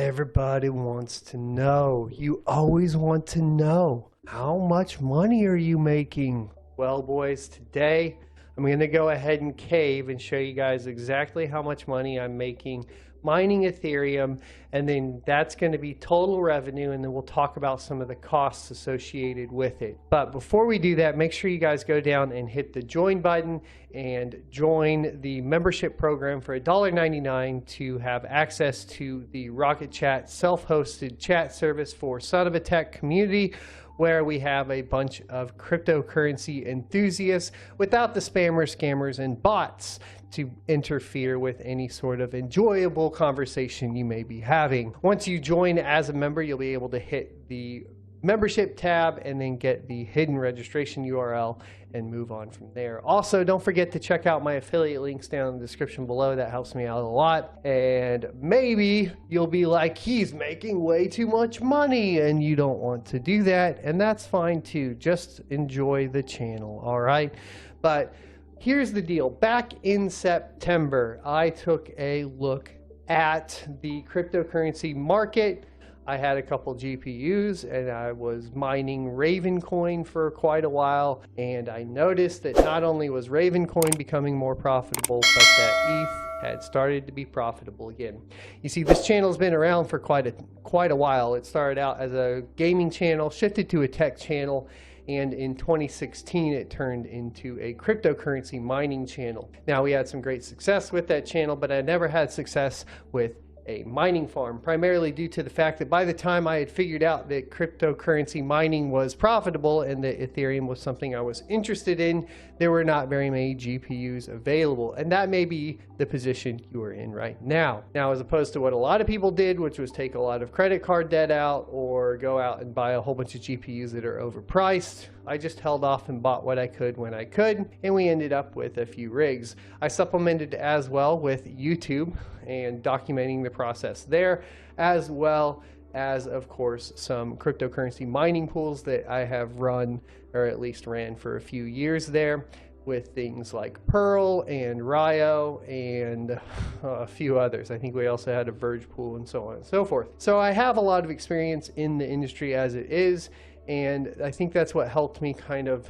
Everybody wants to know. You always want to know. How much money are you making? Well, boys, today I'm going to go ahead and cave and show you guys exactly how much money I'm making mining Ethereum, and then that's going to be total revenue, and then we'll talk about some of the costs associated with it. But before we do that, make sure you guys go down and hit the join button and join the membership program for $1.99 to have access to the Rocket Chat self-hosted chat service for 𝗙𝗥𝗘𝗘 community, where we have a bunch of cryptocurrency enthusiasts without the spammers, scammers, and bots to interfere with any sort of enjoyable conversation you may be having. Once you join as a member, you'll be able to hit the membership tab and then get the hidden registration URL and move on from there. Also, don't forget to check out my affiliate links down in the description below. That helps me out a lot. And maybe you'll be like, he's making way too much money, and you don't want to do that, and that's fine too. Just enjoy the channel, all right? But here's the deal. Back in September, I took a look at the cryptocurrency market. I had a couple GPUs and I was mining Ravencoin for quite a while, and I noticed that not only was Ravencoin becoming more profitable, but that ETH had started to be profitable again. You see, this channel's been around for quite a while. It started out as a gaming channel, shifted to a tech channel, and in 2016 it turned into a cryptocurrency mining channel. Now, we had some great success with that channel, but I never had success with a mining farm, primarily due to the fact that by the time I had figured out that cryptocurrency mining was profitable and that Ethereum was something I was interested in, there were not very many GPUs available. And that may be the position you are in right now. Now, as opposed to what a lot of people did, which was take a lot of credit card debt out or go out and buy a whole bunch of GPUs that are overpriced, I just held off and bought what I could when I could, and we ended up with a few rigs. I supplemented as well with YouTube and documenting the process there, as well as, of course, some cryptocurrency mining pools that I have run, or at least ran for a few years there, with things like Pearl and Rio and a few others. I think we also had a Verge pool and so on and so forth. So I have a lot of experience in the industry as it is, and I think that's what helped me kind of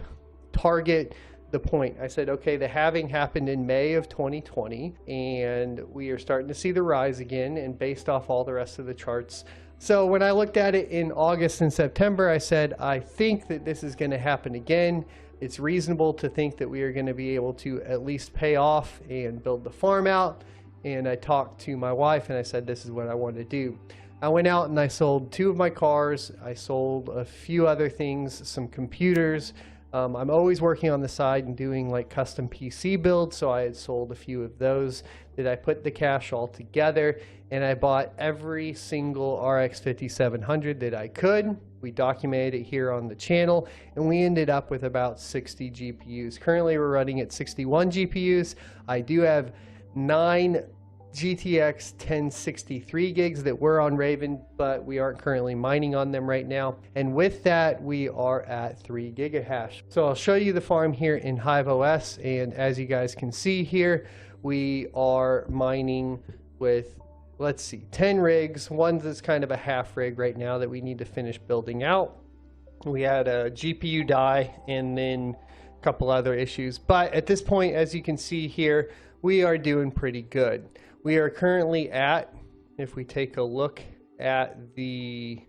target the point. I said, okay, the halving happened in May of 2020, and we are starting to see the rise again, and based off all the rest of the charts. So when I looked at it in August and September, I said, I think that this is going to happen again. It's reasonable to think that we are going to be able to at least pay off and build the farm out. And I talked to my wife and I said, this is what I want to do. I went out and I sold 2 of my cars. I sold a few other things, some computers. I'm always working on the side and doing like custom PC builds, so I had sold a few of those. That I put the cash all together, and I bought every single RX 5700 that I could. We documented it here on the channel, and we ended up with about 60 GPUs. Currently, we're running at 61 GPUs. I do have 9 GTX 1063 gigs that were on Raven, but we aren't currently mining on them right now. And with that, we are at 3 gigahash. So I'll show you the farm here in Hive OS, and as you guys can see here, we are mining with, let's see, 10 rigs. One that's kind of a half rig right now that we need to finish building out. We had a GPU die and then a couple other issues, but at this point, as you can see here, we are doing pretty good. We are currently at, if we take a look at the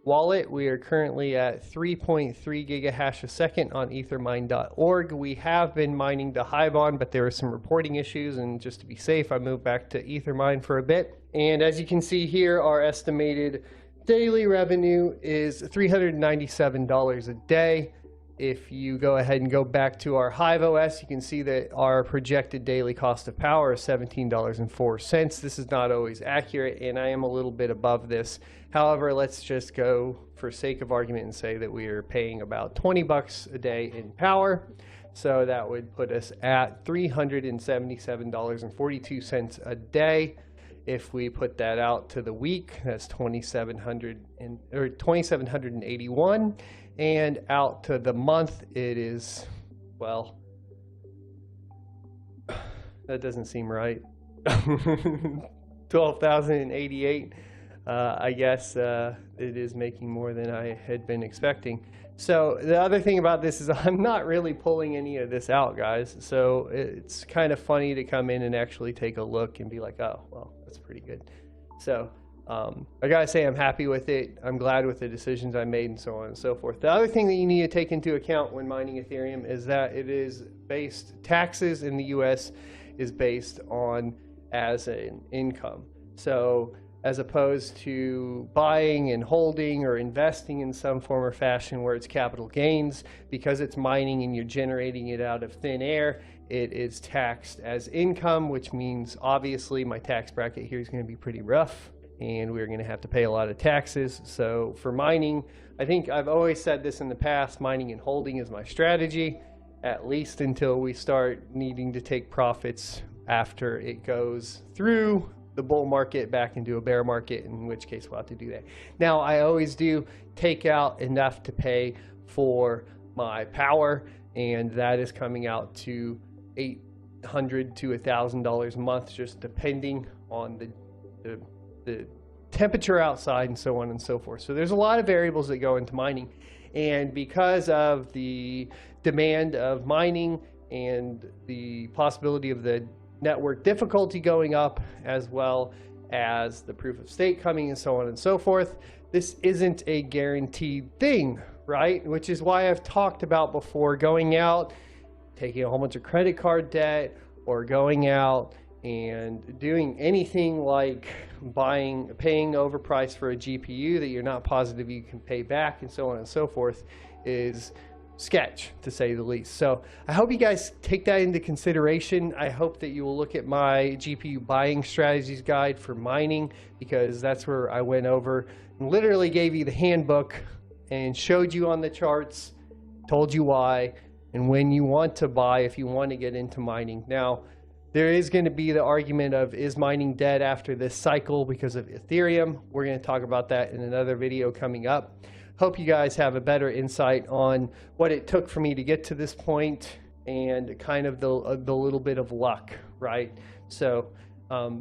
wallet, we are currently at 3.3 gigahash a second on ethermine.org. We have been mining to Hivon, but there were some reporting issues, and just to be safe, I moved back to Ethermine for a bit. And as you can see here, our estimated daily revenue is $397 a day. If you go ahead and go back to our Hive OS, you can see that our projected daily cost of power is $17.04. This is not always accurate, and I am a little bit above this. However, let's just go for sake of argument and say that we are paying about 20 bucks a day in power. So that would put us at $377.42 a day. If we put that out to the week, that's 2,781, and out to the month, it is, well, that doesn't seem right. 12,088. I guess it is making more than I had been expecting. So the other thing about this is I'm not really pulling any of this out, guys. So it's kind of funny to come in and actually take a look and be like, oh, well, that's pretty good. So I gotta say I'm happy with it. I'm glad with the decisions I made and so on and so forth. The other thing that you need to take into account when mining Ethereum is that it is based, taxes in the US is based on as an income. So as opposed to buying and holding or investing in some form or fashion where it's capital gains, because it's mining and you're generating it out of thin air, it is taxed as income, which means obviously my tax bracket here is going to be pretty rough and we're going to have to pay a lot of taxes. So for mining, I think I've always said this in the past, mining and holding is my strategy, at least until we start needing to take profits after it goes through the bull market back into a bear market, in which case we'll have to do that. Now, I always do take out enough to pay for my power, and that is coming out to $800 to $1,000 a month, just depending on the temperature outside and so on and so forth. So there's a lot of variables that go into mining, and because of the demand of mining and the possibility of the network difficulty going up, as well as the proof of stake coming and so on and so forth, this isn't a guaranteed thing, right? Which is why I've talked about before going out, taking a whole bunch of credit card debt, or going out and doing anything like paying overpriced for a GPU that you're not positive you can pay back and so on and so forth is sketch, to say the least. So I hope you guys take that into consideration. I hope that you will look at my GPU buying strategies guide for mining, because that's where I went over and literally gave you the handbook and showed you on the charts, told you why and when you want to buy if you want to get into mining. Now, there is going to be the argument of, is mining dead after this cycle because of Ethereum? We're going to talk about that in another video coming up. Hope you guys have a better insight on what it took for me to get to this point and kind of the little bit of luck, right? So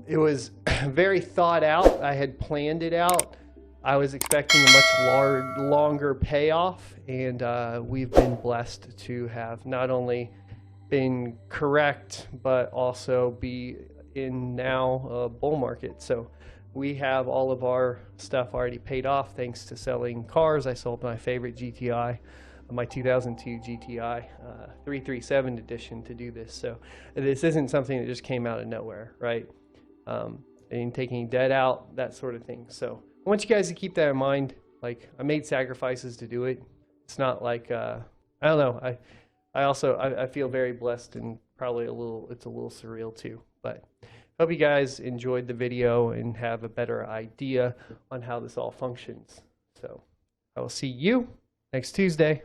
it was very thought out. I had planned it out. I was expecting a much longer payoff, and we've been blessed to have not only been correct, but also be in now a bull market. So we have all of our stuff already paid off thanks to selling cars. I sold my favorite GTI, my 2002 GTI 337 edition to do this. So this isn't something that just came out of nowhere, right? And taking debt out, that sort of thing. So I want you guys to keep that in mind. Like, I made sacrifices to do it. It's not like, I don't know. I feel very blessed, and probably it's a little surreal too, but hope you guys enjoyed the video and have a better idea on how this all functions. So I will see you next Tuesday.